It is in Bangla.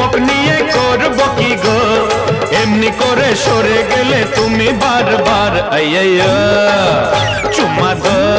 মুখ নিয়ে করব কি গো এমনি করে সরে গেলে তুমি বারবার আইয়া চুম্মা দাও